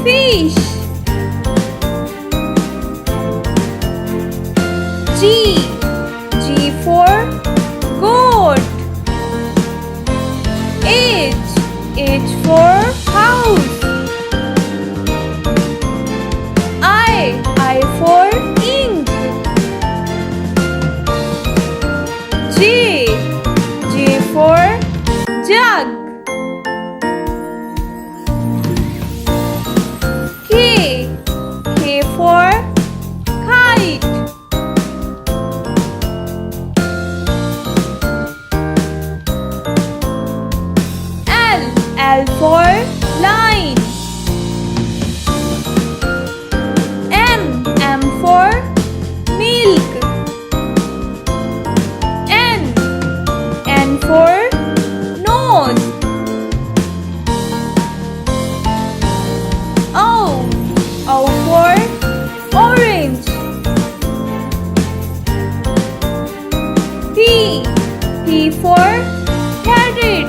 fish. G for goat. H for house. I for ink. J for jug. K for kite. L for line. M for milk. N for nose. O for orange. P for parrot.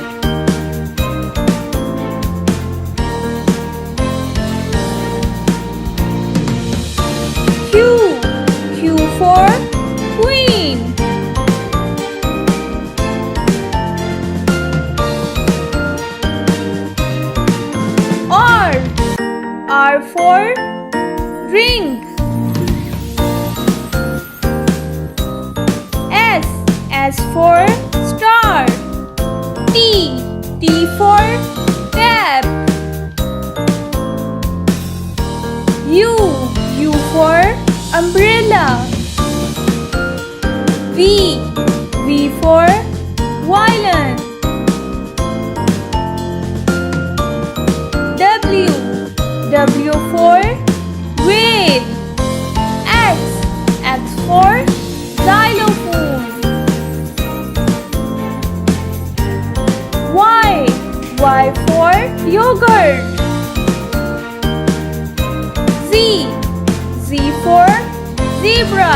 Q for queen. R for ring. S for star. T for tap. U for umbrella. V for violin. W for whale. X for xylophone. Y for yogurt. Z for zebra.